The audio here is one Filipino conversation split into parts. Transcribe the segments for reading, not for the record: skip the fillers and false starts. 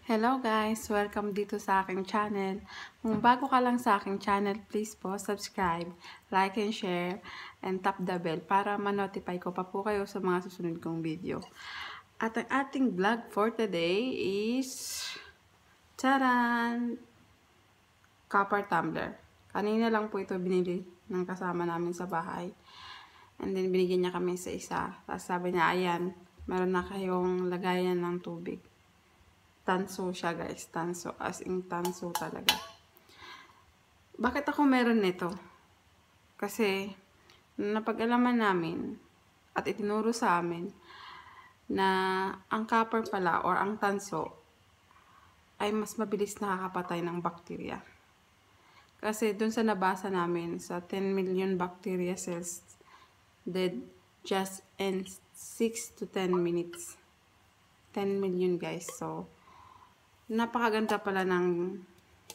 Hello guys! Welcome dito sa aking channel. Kung bago ka lang sa aking channel, please po subscribe, like and share, and tap the bell para ma-notify ko pa po kayo sa mga susunod kong video. At ang ating vlog for today is charan! Copper tumbler. Kanina lang po ito binili ng kasama namin sa bahay. And then binigyan niya kami sa isa. Tapos sabi niya, ayan, meron na kayong lagayan ng tubig. Tanso siya guys, tanso, as in tanso talaga. Bakit ako meron nito? Kasi napag-alaman namin at itinuro sa amin na ang copper pala or ang tanso ay mas mabilis nakakapatay ng bakterya. Kasi dun sa nabasa namin, sa 10 million bacteria cells dead just in 6 to 10 minutes. 10 million guys, so napakaganda pala ng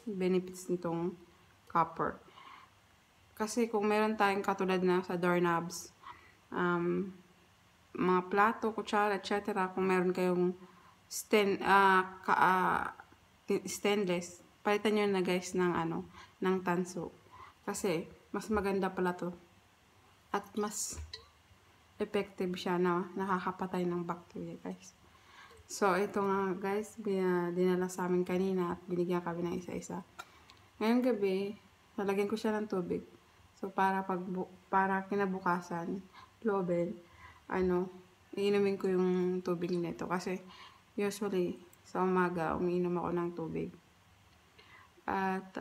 benefits nitong copper. Kasi kung meron tayong katulad na sa doorknobs, mga plato, kutsara, etc. Kung meron kayong stainless, palitan nyo na guys ng tanso. Kasi mas maganda pala to. At mas effective siya na nakakapatay ng bacteria guys. So, ito nga guys, dinala sa amin kanina at binigyan kami ng isa-isa. Ngayong gabi, nalagyan ko siya ng tubig. So, para kinabukasan, lobel, iinumin ko yung tubig nito. Kasi, usually, sa umaga, umiinom ako ng tubig. At,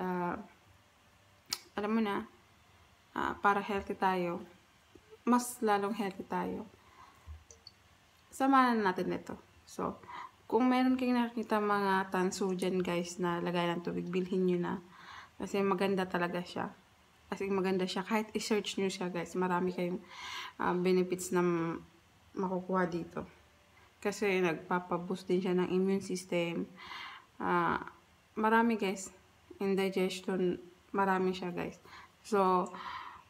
alam mo na, para healthy tayo, mas lalong healthy tayo, samahan natin ito. So, kung meron kayong nakikita mga tanso dyan guys na lagay ng tubig, bilhin nyo na. Kasi maganda talaga siya. Kasi maganda siya. Kahit i-search nyo siya guys, marami kayong benefits na makukuha dito. Kasi nagpapaboost din siya ng immune system. Marami guys. Indigestion, marami siya guys. So,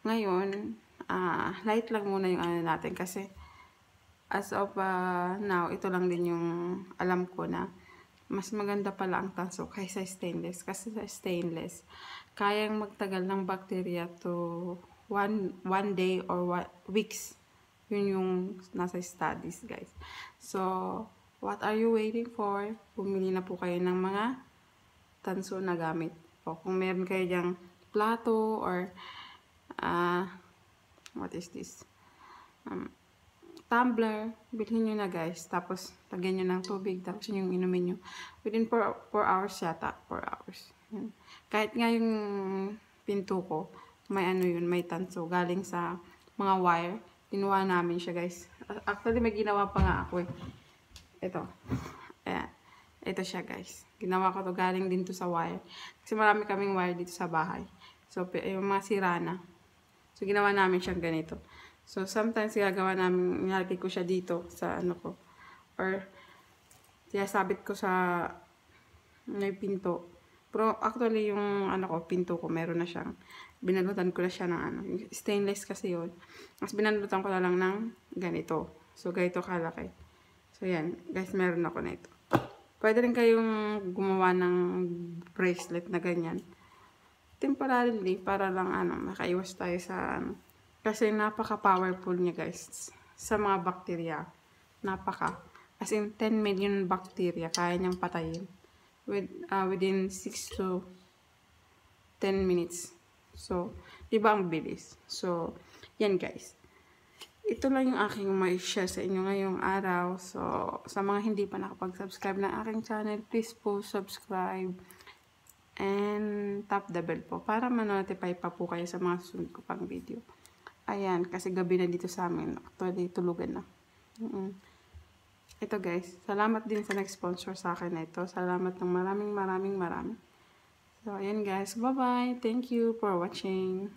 ngayon, light lang muna yung natin kasi as of now, ito lang din yung alam ko na mas maganda pala ang tanso kaysa stainless. Kasi sa stainless, kayang magtagal ng bacteria to one day or weeks. Yun yung nasa studies, guys. So, what are you waiting for? Pumili na po kayo ng mga tanso na gamit. O kung meron kayo dyang plato or what is this? Tumbler, bilhin nyo na guys. Tapos, lagyan nyo ng tubig. Tapos, yun yung inumin nyo. Within 4 hours yata. 4 hours. Yan. Kahit nga yung pinto ko, may may tanso. Galing sa mga wire. Kinuha namin siya guys. Actually, may ginawa pa nga ako eh. Ito. Ayan. Ito siya guys. Ginawa ko to galing din to sa wire. Kasi marami kaming wire dito sa bahay. So, yung mga sira na. So, ginawa namin siyang ganito. So, sometimes gagawa namin, nilagay ko siya dito sa ko. Or, sabit ko sa may pinto. Pero, actually, yung pinto ko, meron na siyang, binalutan ko na siya ng stainless kasi yun. Mas binalutan ko na lang ng ganito. So, ganito kalaki. So, yan. Guys, meron ako na ito. Pwede rin kayong gumawa ng bracelet na ganyan. Temporarily, para lang, makaiwas tayo sa, kasi napaka-powerful niya guys sa mga bakterya. As in 10 million bacteria kaya niyang patayin within 6 to 10 minutes. So, diba ang bilis? So, yan guys. Ito lang yung aking may share sa inyo ngayong araw. So, sa mga hindi pa nakapag-subscribe ng aking channel, please po subscribe and tap the bell po para ma-notify pa po kayo sa mga susunod ko pang video. Ayan, kasi gabi na dito sa amin. Actually, tulugan na. Ito guys, salamat din sa nag-sponsor sa akin na ito. Salamat ng maraming. So, ayan guys. Bye-bye. Thank you for watching.